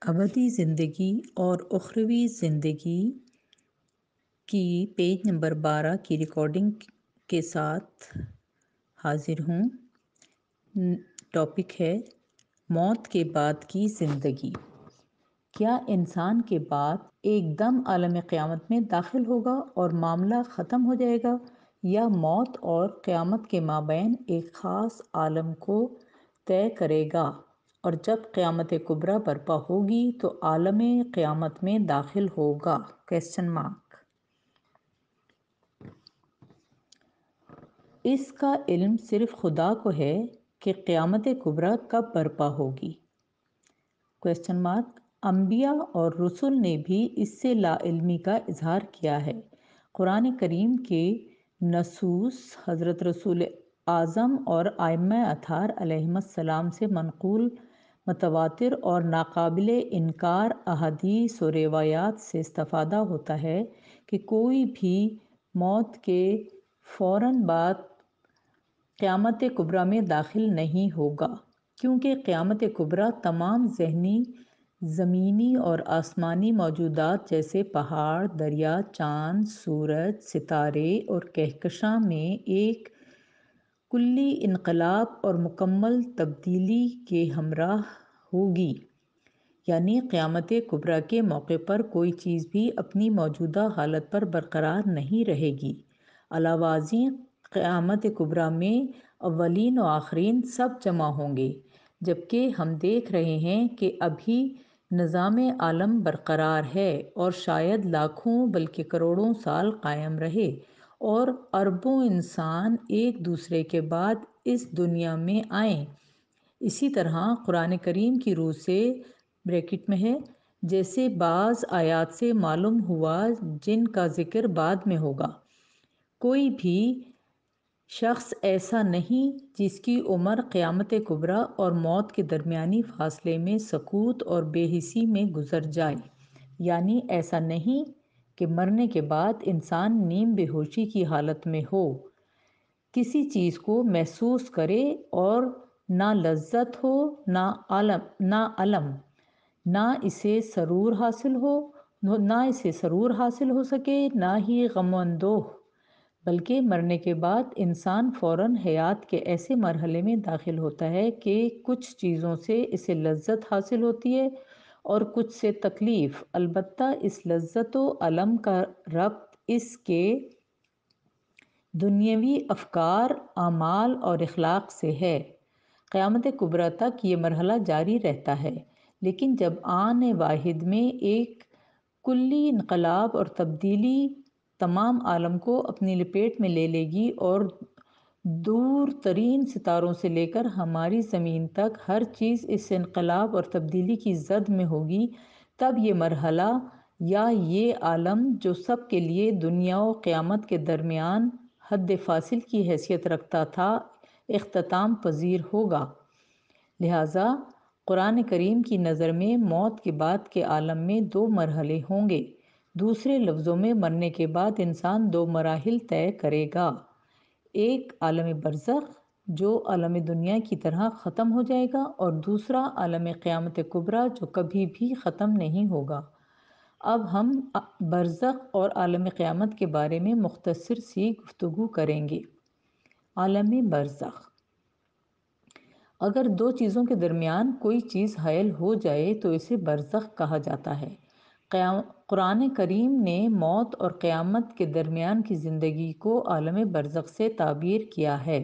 ابدی زندگی اور اخروی زندگی کی پیج نمبر 12 کی ریکارڈنگ کے ساتھ حاضر ہوں۔ ٹاپک ہے موت کے بعد کی زندگی۔ کیا انسان کے بعد ایک دم عالم قیامت میں داخل ہوگا اور معاملہ ختم ہو جائے گا، یا موت اور قیامت کے مابین ایک خاص عالم کو طے کرے گا، اور جب قیامت کبریٰ برپا ہوگی تو عالم قیامت میں داخل ہوگا؟ اس کا علم صرف خدا کو ہے کہ قیامت کبریٰ کب برپا ہوگی؟ انبیاء اور رسل نے بھی اس سے لا علمی کا اظہار کیا ہے۔ قرآن کریم کے نصوص حضرت رسول اعظم اور ائمہ اطہار علیہم السلام سے منقول متواتر اور ناقابل انکار احادیث و روایات سے استفادہ ہوتا ہے کہ کوئی بھی موت کے فوراً بعد قیامت کبریٰ میں داخل نہیں ہوگا، کیونکہ قیامت کبریٰ تمام ذہنی، زمینی اور آسمانی موجودات جیسے پہاڑ، دریا، چاند، سورج، ستارے اور کہکشاں میں ایک کلی انقلاب اور مکمل تبدیلی کے ہمراہ ہوگی۔ یعنی قیامت کبریٰ کے موقع پر کوئی چیز بھی اپنی موجودہ حالت پر برقرار نہیں رہے گی۔ علاوہ ازیں قیامت کبریٰ میں اولین و آخرین سب جمع ہوں گے، جبکہ ہم دیکھ رہے ہیں کہ ابھی نظام عالم برقرار ہے اور شاید لاکھوں بلکہ کروڑوں سال قائم رہے، اور اربوں انسان ایک دوسرے کے بعد اس دنیا میں آئیں۔ اسی طرح قرآن کریم کی روح سے جیسے بعض آیات سے معلوم ہوا جن کا ذکر بعد میں ہوگا، کوئی بھی شخص ایسا نہیں جس کی عمر قیامت کبریٰ اور موت کے درمیانی فاصلے میں سکوت اور بے حسی میں گزر جائے۔ یعنی ایسا نہیں کہ مرنے کے بعد انسان نیم بے ہوشی کی حالت میں ہو، کسی چیز کو محسوس کرے اور نہ لذت ہو نہ علم، نہ اسے سرور حاصل ہو سکے نہ ہی غم و اندوہ، بلکہ مرنے کے بعد انسان فوراً حیات کے ایسے مرحلے میں داخل ہوتا ہے کہ کچھ چیزوں سے اسے لذت حاصل ہوتی ہے اور کچھ سے تکلیف، البتہ اس لذت و علم کا ربط اس کے دنیاوی افکار، اعمال اور اخلاق سے ہے۔ قیامت کبریٰ تک یہ مرحلہ جاری رہتا ہے، لیکن جب آن واحد میں ایک کلی انقلاب اور تبدیلی تمام عالم کو اپنی لپیٹ میں لے لے گی اور دور ترین ستاروں سے لے کر ہماری زمین تک ہر چیز اس انقلاب اور تبدیلی کی زد میں ہوگی، تب یہ مرحلہ یا یہ عالم جو سب کے لیے دنیا و قیامت کے درمیان حد فاصل کی حیثیت رکھتا تھا، اختتام پذیر ہوگا۔ لہٰذا قرآن کریم کی نظر میں موت کے بعد کے عالم میں دو مرحلے ہوں گے۔ دوسرے لفظوں میں مرنے کے بعد انسان دو مراحل طے کرے گا، ایک عالم برزخ جو عالم دنیا کی طرح ختم ہو جائے گا، اور دوسرا عالم قیامت کبریٰ جو کبھی بھی ختم نہیں ہوگا۔ اب ہم برزخ اور عالم قیامت کے بارے میں مختصر سی گفتگو کریں گے۔ عالم برزخ: اگر دو چیزوں کے درمیان کوئی چیز حائل ہو جائے تو اسے برزخ کہا جاتا ہے۔ قرآن کریم نے موت اور قیامت کے درمیان کی زندگی کو عالم برزخ سے تعبیر کیا ہے۔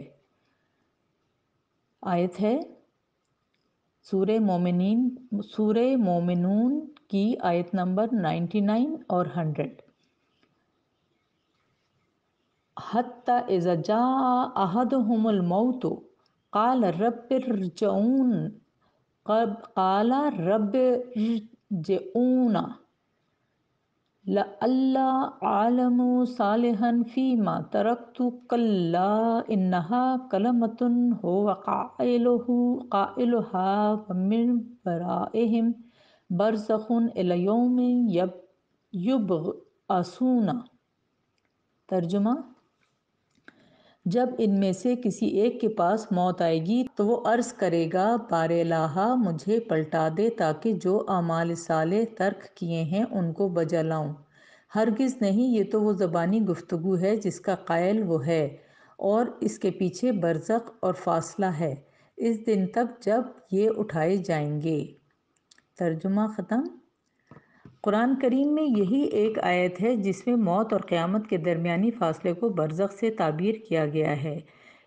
آیت ہے سورہ مومنون کی آیت نمبر 99 اور 100۔ حتی اذا جاء احدهم الموت قال رب ارجعون لعلی اعلم صالحا فیما ترکت کلا انها کلمۃ هو قائلها ومن ورائهم برزخ الی یوم یبعثون۔ ترجمہ: جب ان میں سے کسی ایک کے پاس موت آئے گی تو وہ عرض کرے گا بار الہٰ مجھے پلٹا دے تاکہ جو اعمال صالح ترک کیے ہیں ان کو بجا لاؤں۔ ہرگز نہیں، یہ تو وہ زبانی گفتگو ہے جس کا قائل وہ ہے، اور اس کے پیچھے برزخ اور فاصلہ ہے اس دن تک جب یہ اٹھائے جائیں گے۔ ترجمہ ختم۔ قرآن کریم میں یہی ایک آیت ہے جس میں موت اور قیامت کے درمیانی فاصلے کو برزخ سے تعبیر کیا گیا ہے۔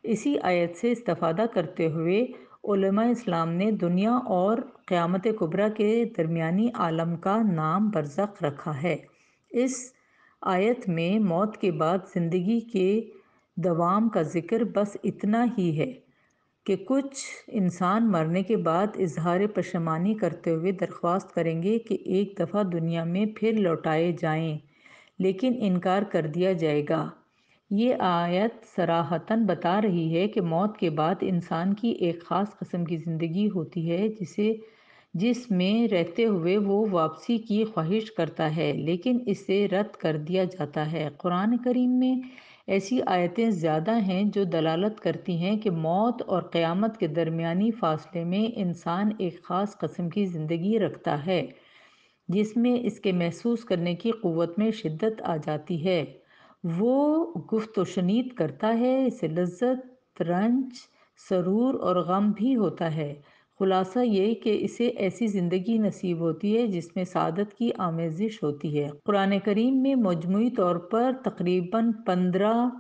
اسی آیت سے استفادہ کرتے ہوئے علماء اسلام نے دنیا اور قیامت کبریٰ کے درمیانی عالم کا نام برزخ رکھا ہے۔ اس آیت میں موت کے بعد زندگی کے دوام کا ذکر بس اتنا ہی ہے کہ کچھ انسان مرنے کے بعد اظہار پشیمانی کرتے ہوئے درخواست کریں گے کہ ایک دفعہ دنیا میں پھر لوٹائے جائیں، لیکن انکار کر دیا جائے گا۔ یہ آیت صراحتاً بتا رہی ہے کہ موت کے بعد انسان کی ایک خاص قسم کی زندگی ہوتی ہے جس میں رہتے ہوئے وہ واپسی کی خواہش کرتا ہے، لیکن اسے رد کر دیا جاتا ہے۔ قرآن کریم میں ایسی آیتیں زیادہ ہیں جو دلالت کرتی ہیں کہ موت اور قیامت کے درمیانی فاصلے میں انسان ایک خاص قسم کی زندگی رکھتا ہے جس میں اس کے محسوس کرنے کی قوت میں شدت آ جاتی ہے۔ وہ گفت و شنید کرتا ہے، اسے لذت، رنج، سرور اور غم بھی ہوتا ہے۔ خلاصہ یہ کہ اسے ایسی زندگی نصیب ہوتی ہے جس میں سعادت کی آمیزش ہوتی ہے۔ قرآن کریم میں مجموعی طور پر تقریباً 15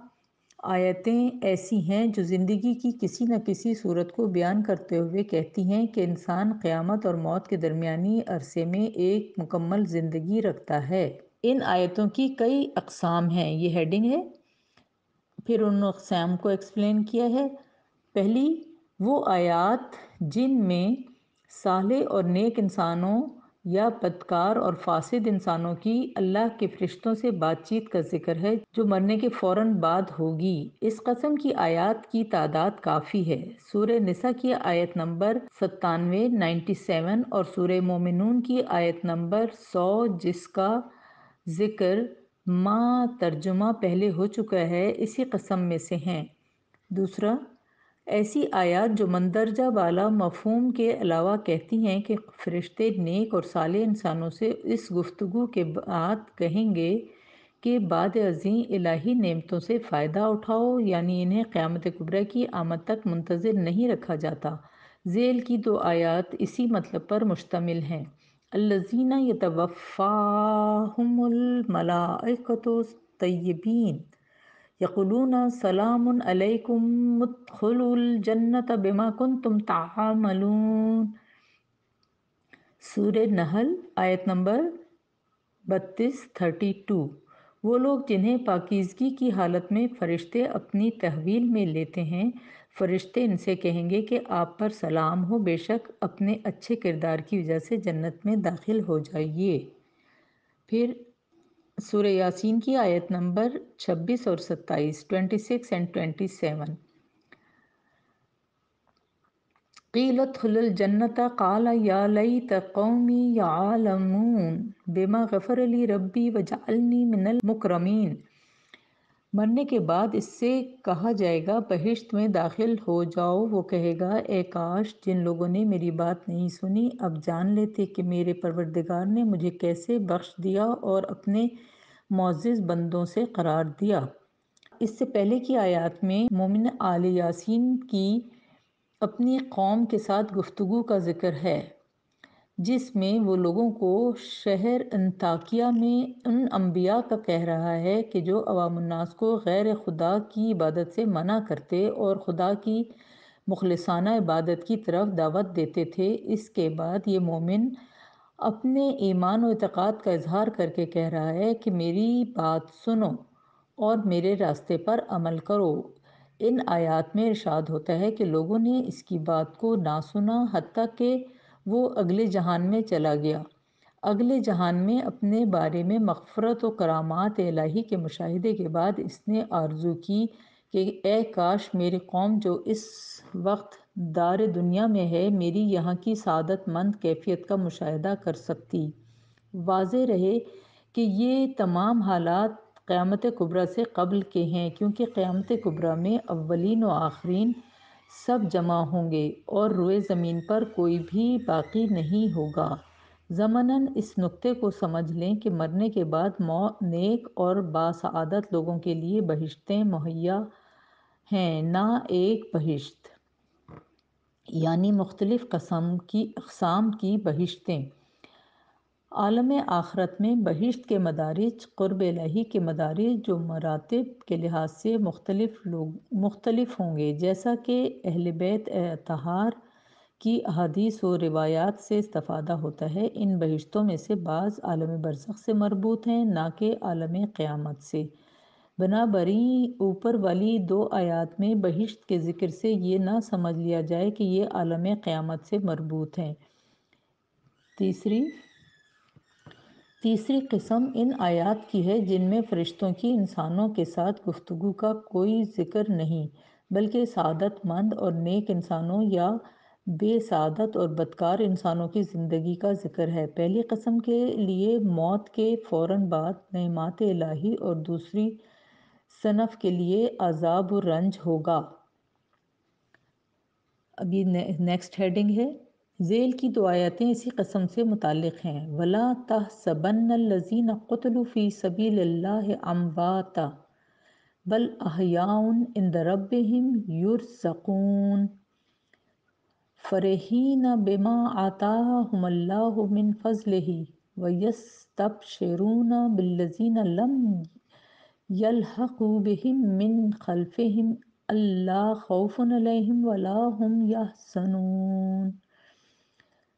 آیتیں ایسی ہیں جو زندگی کی کسی نہ کسی صورت کو بیان کرتے ہوئے کہتی ہیں کہ انسان قیامت اور موت کے درمیانی عرصے میں ایک مکمل زندگی رکھتا ہے۔ ان آیتوں کی کئی اقسام ہیں، یہ ہیڈنگ ہے۔ پھر ان اقسام کو ایکسپلین کیا ہے۔ پہلی وہ آیات جن میں صالح اور نیک انسانوں یا بدکار اور فاسد انسانوں کی اللہ کے فرشتوں سے بات چیت کا ذکر ہے جو مرنے کے فوراً بعد ہوگی۔ اس قسم کی آیات کی تعداد کافی ہے۔ سورہ نساء کی آیت نمبر 97 اور سورہ مومنون کی آیت نمبر 100 جس کا ذکر ترجمہ پہلے ہو چکا ہے، اسی قسم میں سے ہیں۔ دوسرا، ایسی آیات جو مندرجہ بالا مفہوم کے علاوہ کہتی ہیں کہ فرشتے نیک اور صالح انسانوں سے اس گفتگو کے بعد کہیں گے کہ بعد ازیں الہی نعمتوں سے فائدہ اٹھاؤ، یعنی انہیں قیامت کبریٰ کی آمد تک منتظر نہیں رکھا جاتا۔ ذیل کی 2 آیات اسی مطلب پر مشتمل ہیں۔ الذین یتوفاہم الملائکۃ طیبین یقولون سلام علیکم ادخلوا الجنۃ بما کنتم تعملون۔ سورہ نحل آیت نمبر 32 وہ لوگ جنہیں پاکیزگی کی حالت میں فرشتے اپنی تحویل میں لیتے ہیں، فرشتے ان سے کہیں گے کہ آپ پر سلام ہو، بے شک اپنے اچھے کردار کی وجہ سے جنت میں داخل ہو جائیے۔ پھر سورہ یاسین کی آیت نمبر 26 اور 27 26 and 27 قیل ادخلوا الجنۃ قال یا لیت قومی یعلمون بما غفر لی ربی وجعلنی من المکرمین۔ مرنے کے بعد اس سے کہا جائے گا بہشت میں داخل ہو جاؤ۔ وہ کہے گا اے کاش جن لوگوں نے میری بات نہیں سنی اب جان لیتے کہ میرے پروردگار نے مجھے کیسے بخش دیا اور اپنے معزز بندوں سے قرار دیا۔ اس سے پہلے کی آیات میں مومن آل یاسین کی اپنی قوم کے ساتھ گفتگو کا ذکر ہے جس میں وہ لوگوں کو شہر انطاکیہ میں ان انبیاء کا کہہ رہا ہے کہ جو عوام الناس کو غیر خدا کی عبادت سے منع کرتے اور خدا کی مخلصانہ عبادت کی طرف دعوت دیتے تھے۔ اس کے بعد یہ مومن اپنے ایمان و اعتقاد کا اظہار کر کے کہہ رہا ہے کہ میری بات سنو اور میرے راستے پر عمل کرو۔ ان آیات میں ارشاد ہوتا ہے کہ لوگوں نے اس کی بات کو نہ سنا حتیٰ کہ وہ اگلے جہان میں چلا گیا۔ اگلے جہان میں اپنے بارے میں مغفرت و کرامات الہی کے مشاہدے کے بعد اس نے آرزو کی کہ اے کاش میری قوم جو اس وقت دار دنیا میں ہے میری یہاں کی سعادت مند کیفیت کا مشاہدہ کر سکتی۔ واضح رہے کہ یہ تمام حالات قیامت کبریٰ سے قبل کے ہیں، کیونکہ قیامت کبریٰ میں اولین و آخرین سب جمع ہوں گے اور روئے زمین پر کوئی بھی باقی نہیں ہوگا۔ ضمناً اس نکتے کو سمجھ لیں کہ مرنے کے بعد نیک اور باسعادت لوگوں کے لیے بہشتیں مہیا ہیں، نہ ایک بہشت، یعنی مختلف اقسام کی بہشتیں۔ عالم آخرت میں بہشت کے مدارج قرب الہی کے مدارج جو مراتب کے لحاظ سے مختلف ہوں گے، جیسا کہ اہل بیت اطہار کی احادیث و روایات سے استفادہ ہوتا ہے۔ ان بہشتوں میں سے بعض عالم برزخ سے مربوط ہیں، نہ کہ عالم قیامت سے۔ بنابراین اوپر والی 2 آیات میں بہشت کے ذکر سے یہ نہ سمجھ لیا جائے کہ یہ عالم قیامت سے مربوط ہیں۔ تیسری قسم ان آیات کی ہے جن میں فرشتوں کی انسانوں کے ساتھ گفتگو کا کوئی ذکر نہیں، بلکہ سعادت مند اور نیک انسانوں یا بے سعادت اور بدکار انسانوں کی زندگی کا ذکر ہے۔ پہلی قسم کے لیے موت کے فوراً بعد نعمات الہی اور دوسری صنف کے لیے عذاب و رنج ہوگا۔ اب یہ نیکسٹ ہیڈنگ ہے۔ ذیل کی 2 آیتیں اسی قسم سے متعلق ہیں۔ وَلَا تَحْسَبَنَّ الَّذِينَ قُتِلُوا فِي سَبِيلِ اللَّهِ أَمْوَاتًا بَلْ أَحْيَاءٌ عِندَ رَبِّهِمْ يُرْزَقُونَ فَرِحِينَ بِمَا آتَاهُمُ اللَّهُ مِنْ فَضْلِهِ وَيَسْتَبْشِرُونَ بِالَّذِينَ لَمْ يَلْحَقُوا بِهِمْ مِنْ خَلْفِهِمْ أَلَّا خَوْفٌ عَلَيْهِمْ وَلَا هُمْ يَحْزَنُونَ۔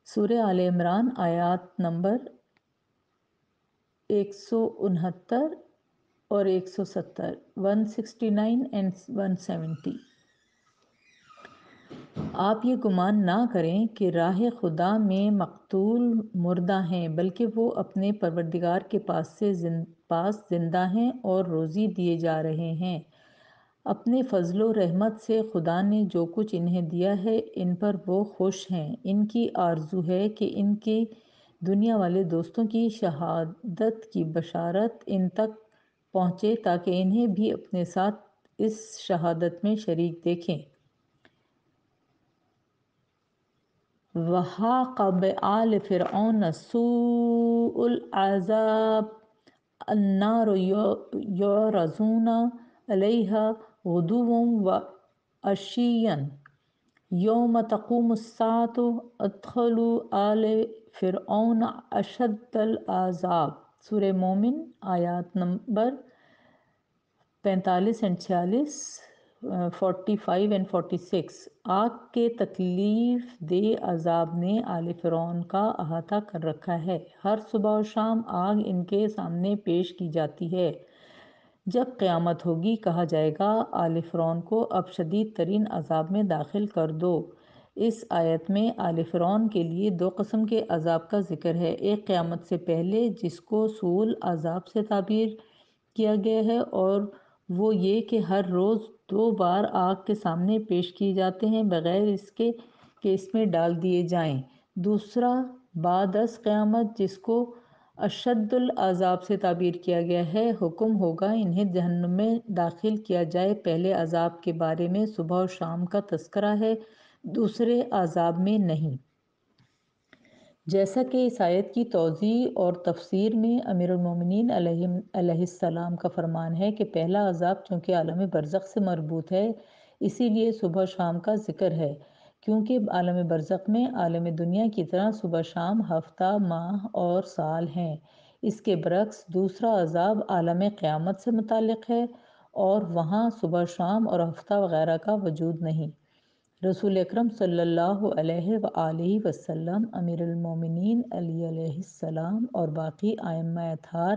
سورہ آل عمران آیات نمبر 169 اور 170، 169 and 170۔ آپ یہ گمان نہ کریں کہ راہ خدا میں مقتول مردہ ہیں، بلکہ وہ اپنے پروردگار کے پاس زندہ ہیں اور روزی دیے جا رہے ہیں۔ اپنے فضل و رحمت سے خدا نے جو کچھ انہیں دیا ہے ان پر وہ خوش ہیں۔ ان کی آرزو ہے کہ ان کے دنیا والے دوستوں کی شہادت کی بشارت ان تک پہنچے تاکہ انہیں بھی اپنے ساتھ اس شہادت میں شریک دیکھیں۔ وَحَاقَ بِآلِ فِرْعَوْنَ سُوءُ الْعَذَابِ النَّارُ يُعْرَضُونَ عَلَيْهَا غُدُوًّا وَعَشِيًّا يَوْمَ تَقُومُ السَّاعَةُ ادْخُلُوا آلَ فِرْعَوْنَ أَشَدَّ الْعَذَابِ۔ سورہ مومن آیات نمبر 45 and 46، 45 and 46۔ آگ کے تکلیف دہ عذاب نے آل فرعون کا احاطہ کر رکھا ہے۔ ہر صبح و شام آگ ان کے سامنے پیش کی جاتی ہے۔ جب قیامت ہوگی کہا جائے گا آل فرعون کو اب شدید ترین عذاب میں داخل کر دو۔ اس آیت میں آل فرعون کے لیے 2 قسم کے عذاب کا ذکر ہے۔ ایک قیامت سے پہلے جس کو سوء العذاب سے تعبیر کیا گیا ہے، اور وہ یہ کہ ہر روز 2 بار آگ کے سامنے پیش کیے جاتے ہیں بغیر اس کے کہ اس میں ڈال دیے جائیں۔ دوسرا بعد از قیامت جس کو اشد العذاب سے تعبیر کیا گیا ہے، حکم ہوگا انہیں جہنم میں داخل کیا جائے۔ پہلے عذاب کے بارے میں صبح و شام کا تذکرہ ہے، دوسرے عذاب میں نہیں۔ جیسا کہ اس آیت کی توضیح اور تفسیر میں امیر المومنین علیہ السلام کا فرمان ہے کہ پہلا عذاب چونکہ عالم برزخ سے مربوط ہے، اسی لیے صبح شام کا ذکر ہے، کیونکہ عالم برزخ میں عالم دنیا کی طرح صبح شام ہفتہ، ماہ اور سال ہیں۔ اس کے برعکس دوسرا عذاب عالم قیامت سے متعلق ہے اور وہاں صبح شام اور ہفتہ وغیرہ کا وجود نہیں۔ رسول اکرم صلی اللہ علیہ وآلہ وسلم، امیر المومنین علی علیہ السلام اور باقی ائمہ اطہار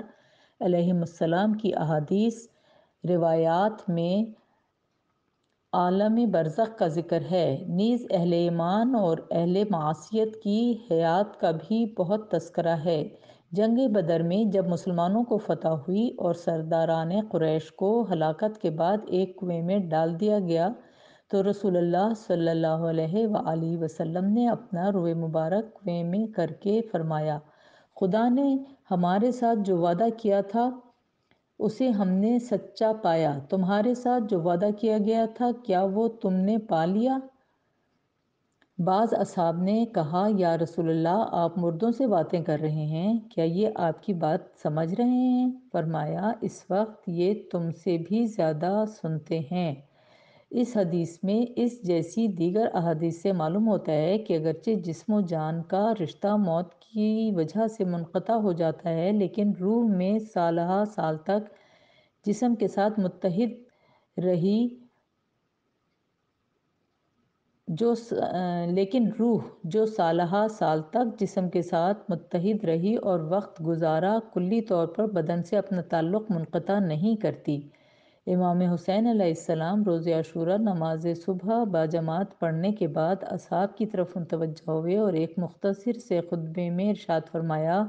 علیہم السلام کی احادیث روایات میں عالم برزخ کا ذکر ہے۔ نیز اہل ایمان اور اہل معصیت کی حیات کا بھی بہت تذکرہ ہے۔ جنگ بدر میں جب مسلمانوں کو فتح ہوئی اور سرداران قریش کو ہلاکت کے بعد ایک کنویں میں ڈال دیا گیا تو رسول اللہ صلی اللہ علیہ وآلہ وسلم نے اپنا روئے مبارک کنویں میں کر کے فرمایا، خدا نے ہمارے ساتھ جو وعدہ کیا تھا اسے ہم نے سچا پایا۔ تمہارے ساتھ جو وعدہ کیا گیا تھا کیا وہ تم نے پا لیا؟ بعض اصحاب نے کہا یا رسول اللہ آپ مردوں سے باتیں کر رہے ہیں، کیا یہ آپ کی بات سمجھ رہے ہیں؟ فرمایا اس وقت یہ تم سے بھی زیادہ سنتے ہیں۔ اس حدیث میں اس جیسی دیگر احادیث سے معلوم ہوتا ہے کہ اگرچہ جسم و جان کا رشتہ موت کی وجہ سے منقطع ہو جاتا ہے، لیکن روح میں سالہ سال تک جسم کے ساتھ متحد رہی جو سالہ سال تک جسم کے ساتھ متحد رہی اور وقت گزارا، کلی طور پر بدن سے اپنا تعلق منقطع نہیں کرتی۔ امام حسین علیہ السلام روز عاشوراء نماز صبح باجماعت پڑھنے کے بعد اصحاب کی طرف متوجہ ہوئے اور ایک مختصر سے خطبے میں ارشاد فرمایا،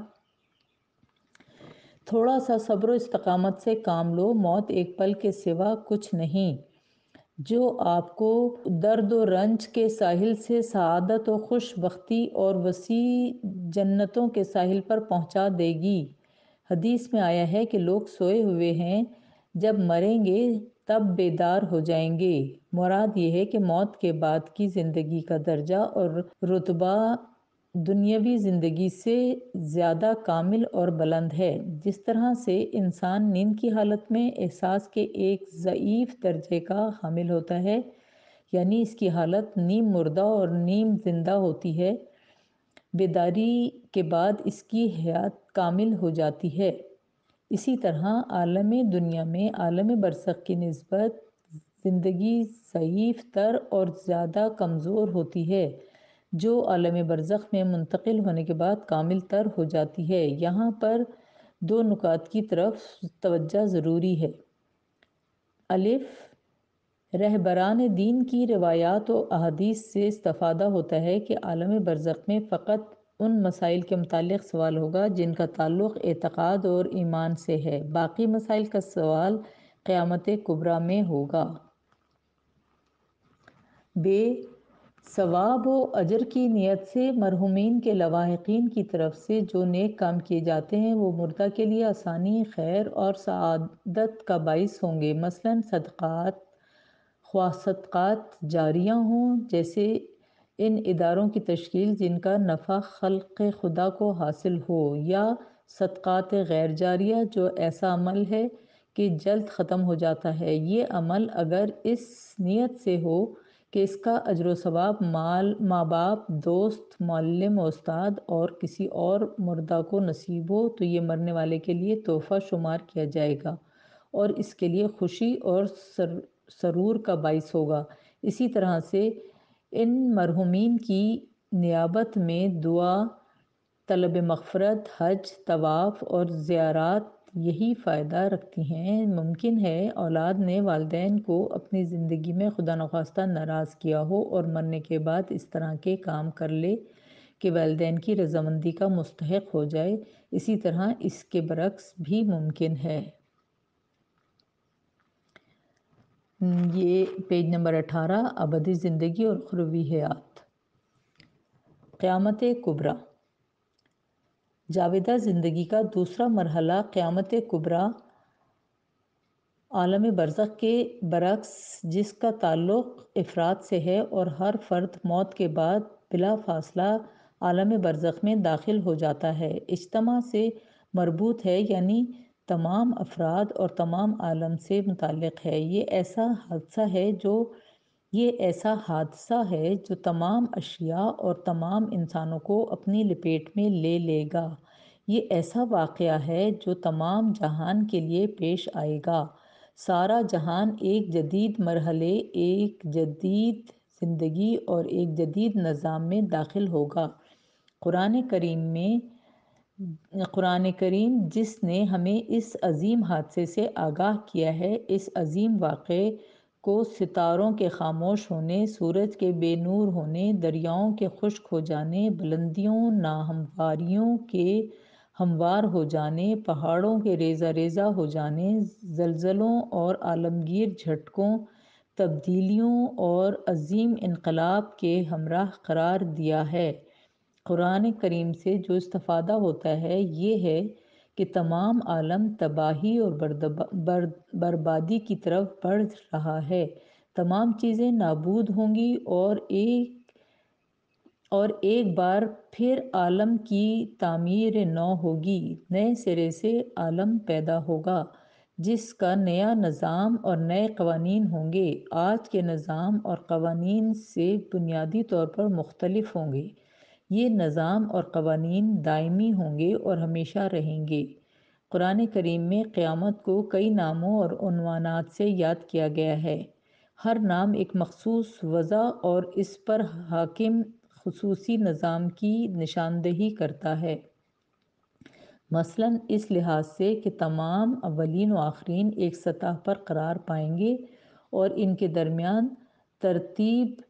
تھوڑا سا صبر و استقامت سے کام لو، موت ایک پل کے سوا کچھ نہیں، جو آپ کو درد و رنج کے ساحل سے سعادت و خوش بختی اور وسیع جنتوں کے ساحل پر پہنچا دے گی۔ حدیث میں آیا ہے کہ لوگ سوئے ہوئے ہیں، جب مریں گے تب بیدار ہو جائیں گے۔ مراد یہ ہے کہ موت کے بعد کی زندگی کا درجہ اور رتبہ دنیاوی زندگی سے زیادہ کامل اور بلند ہے۔ جس طرح سے انسان نیند کی حالت میں احساس کے ایک ضعیف درجے کا حامل ہوتا ہے، یعنی اس کی حالت نیم مردہ اور نیم زندہ ہوتی ہے، بیداری کے بعد اس کی حیات کامل ہو جاتی ہے، اسی طرح عالم دنیا میں عالم برزخ کی نسبت زندگی ضعیف تر اور زیادہ کمزور ہوتی ہے، جو عالم برزخ میں منتقل ہونے کے بعد کامل تر ہو جاتی ہے۔ یہاں پر دو نکات کی طرف توجہ ضروری ہے۔ الف، رہبران دین کی روایات و احادیث سے استفادہ ہوتا ہے کہ عالم برزخ میں فقط ان مسائل کے متعلق سوال ہوگا جن کا تعلق اعتقاد اور ایمان سے ہے، باقی مسائل کا سوال قیامت کبریٰ میں ہوگا۔ ب، ثواب و اجر کی نیت سے مرحومین کے لاحقین کی طرف سے جو نیک کام کیے جاتے ہیں وہ مردہ کے لیے آسانی، خیر اور سعادت کا باعث ہوں گے۔ مثلاً صدقات، خواہ صدقات جاریہ ہوں، جیسے ان اداروں کی تشکیل جن کا نفع خلق خدا کو حاصل ہو، یا صدقات غیر جاریہ جو ایسا عمل ہے کہ جلد ختم ہو جاتا ہے۔ یہ عمل اگر اس نیت سے ہو کہ اس کا اجر و ثواب ماں باپ، دوست، معلم و استاد اور کسی اور مردہ کو نصیب ہو تو یہ مرنے والے کے لیے تحفہ شمار کیا جائے گا اور اس کے لیے خوشی اور سرور کا باعث ہوگا۔ اسی طرح سے ان مرحومین کی نیابت میں دعا، طلب مغفرت، حج، طواف اور زیارات یہی فائدہ رکھتی ہیں۔ ممکن ہے اولاد نے والدین کو اپنی زندگی میں خدا نخواستہ ناراض کیا ہو اور مرنے کے بعد اس طرح کے کام کر لے کہ والدین کی رضامندی کا مستحق ہو جائے، اسی طرح اس کے برعکس بھی ممکن ہے۔ یہ پیج نمبر 18، ابدی زندگی اور اخروی حیات۔ قیامت کبریٰ۔ جاودہ زندگی کا دوسرا مرحلہ قیامت کبریٰ عالم برزخ کے برعکس جس کا تعلق افراد سے ہے اور ہر فرد موت کے بعد بلا فاصلہ عالم برزخ میں داخل ہو جاتا ہے، اجتماع سے مربوط ہے، یعنی تمام افراد اور تمام عالم سے متعلق ہے۔ یہ ایسا حادثہ ہے جو تمام اشیاء اور تمام انسانوں کو اپنی لپیٹ میں لے لے گا۔ یہ ایسا واقعہ ہے جو تمام جہان کے لیے پیش آئے گا۔ سارا جہان ایک جدید مرحلے، ایک جدید زندگی اور ایک جدید نظام میں داخل ہوگا۔ قرآن کریم جس نے ہمیں اس عظیم حادثے سے آگاہ کیا ہے، اس عظیم واقعے کو ستاروں کے خاموش ہونے، سورج کے بے نور ہونے، دریاؤں کے خشک ہو جانے، بلندیوں ناہمواریوں کے ہموار ہو جانے، پہاڑوں کے ریزہ ریزہ ہو جانے، زلزلوں اور عالمگیر جھٹکوں، تبدیلیوں اور عظیم انقلاب کے ہمراہ قرار دیا ہے۔ قرآن کریم سے جو استفادہ ہوتا ہے یہ ہے کہ تمام عالم تباہی اور بربادی کی طرف بڑھ رہا ہے۔ تمام چیزیں نابود ہوں گی اور ایک بار پھر عالم کی تعمیر نو ہوگی، نئے سرے سے عالم پیدا ہوگا جس کا نیا نظام اور نئے قوانین ہوں گے، آج کے نظام اور قوانین سے بنیادی طور پر مختلف ہوں گے۔ یہ نظام اور قوانین دائمی ہوں گے اور ہمیشہ رہیں گے۔ قرآن کریم میں قیامت کو کئی ناموں اور عنوانات سے یاد کیا گیا ہے۔ ہر نام ایک مخصوص وضع اور اس پر حاکم خصوصی نظام کی نشاندہی کرتا ہے۔ مثلاً اس لحاظ سے کہ تمام اولین و آخرین ایک سطح پر قرار پائیں گے اور ان کے درمیان ترتیب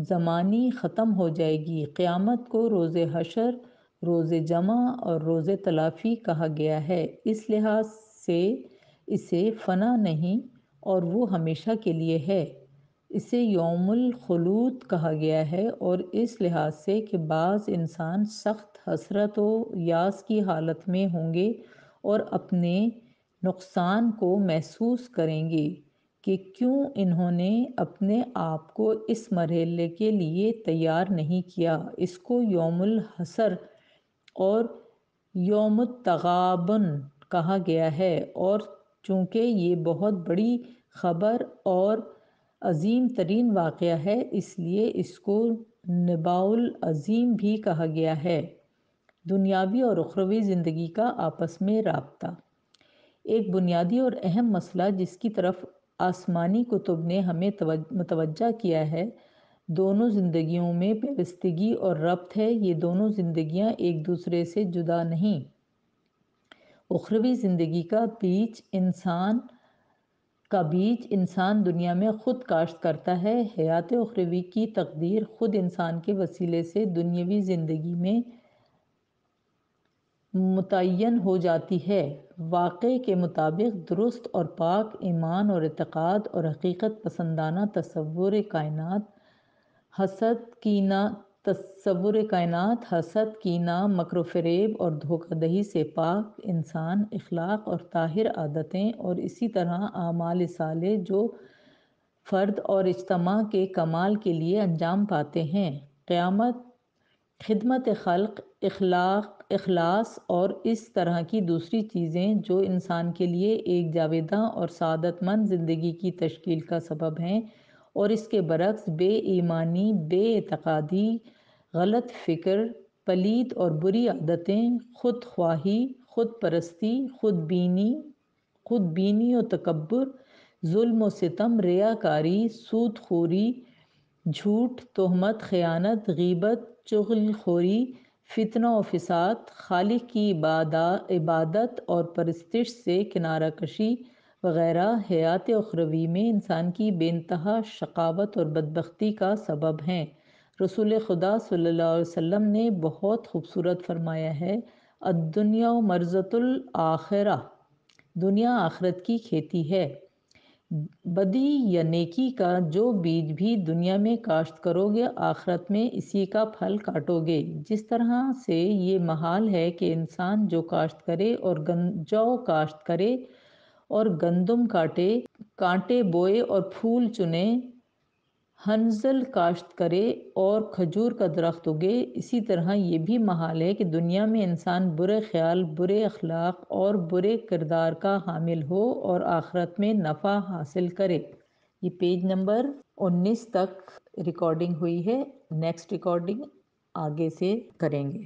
زمانی ختم ہو جائے گی۔ قیامت کو روز حشر، روز جمع اور روز تلافی کہا گیا ہے، اس لحاظ سے اسے فنا نہیں اور وہ ہمیشہ کے لیے ہے۔ اسے یوم الخلود کہا گیا ہے اور اس لحاظ سے کہ بعض انسان سخت حسرت و یاس کی حالت میں ہوں گے اور اپنے نقصان کو محسوس کریں گے کہ کیوں انہوں نے اپنے آپ کو اس مرحلے کے لیے تیار نہیں کیا۔ اس کو یوم الحسر اور یوم التغابن کہا گیا ہے اور چونکہ یہ بہت بڑی خبر اور عظیم ترین واقعہ ہے، اس لیے اس کو نبأ العظیم بھی کہا گیا ہے۔ دنیاوی اور اخروی زندگی کا آپس میں رابطہ۔ ایک بنیادی اور اہم مسئلہ جس کی طرف آسمانی کتب نے ہمیں متوجہ کیا ہے، دونوں زندگیوں میں پیوستگی اور ربط ہے۔ یہ دونوں زندگیاں ایک دوسرے سے جدا نہیں۔ اخروی زندگی کا بیج انسان دنیا میں خود کاشت کرتا ہے۔ حیات اخروی کی تقدیر خود انسان کے وسیلے سے دنیاوی زندگی میں متعین ہو جاتی ہے۔ واقعے کے مطابق درست اور پاک ایمان اور اعتقاد اور حقیقت پسندانہ تصور حسد، کینہ، مکر و فریب اور دھوکہ دہی سے پاک انسان اخلاق اور طاہر عادتیں اور اسی طرح اعمال صالح جو فرد اور اجتماع کے کمال کے لیے انجام پاتے ہیں۔ قیامت، خدمت خلق، اخلاص اور اس طرح کی دوسری چیزیں جو انسان کے لیے ایک جاوداں اور سعادت مند زندگی کی تشکیل کا سبب ہیں، اور اس کے برعکس بے ایمانی، بے اعتقادی، غلط فکر، پلید اور بری عادتیں، خود خواہی، خود پرستی، خود بینی و تکبر، ظلم و ستم، ریاکاری، سود خوری، جھوٹ، تہمت، خیانت، غیبت، چغل خوری، فتنہ و فساد، خالق کی عبادت اور پرستش سے کنارہ کشی وغیرہ حیات اخروی میں انسان کی بے انتہا شقاوت اور بدبختی کا سبب ہیں۔ رسول خدا صلی اللہ علیہ وسلم نے بہت خوبصورت فرمایا ہے، الدنیا مرزۃ الآخرہ، دنیا آخرت کی کھیتی ہے۔ بدی یا نیکی کا جو بیج بھی دنیا میں کاشت کرو گے، آخرت میں اسی کا پھل کاٹو گے۔ جس طرح سے یہ محال ہے کہ انسان جو کاشت کرے اور گندم کانٹے بوئے اور پھول چنے، حنظل کاشت کرے اور کھجور کا درخت اگے، اسی طرح یہ بھی محال ہے کہ دنیا میں انسان برے خیال، برے اخلاق اور برے کردار کا حامل ہو اور آخرت میں نفع حاصل کرے۔ یہ پیج نمبر 19 تک ریکارڈنگ ہوئی ہے، نیکسٹ ریکارڈنگ آگے سے کریں گے۔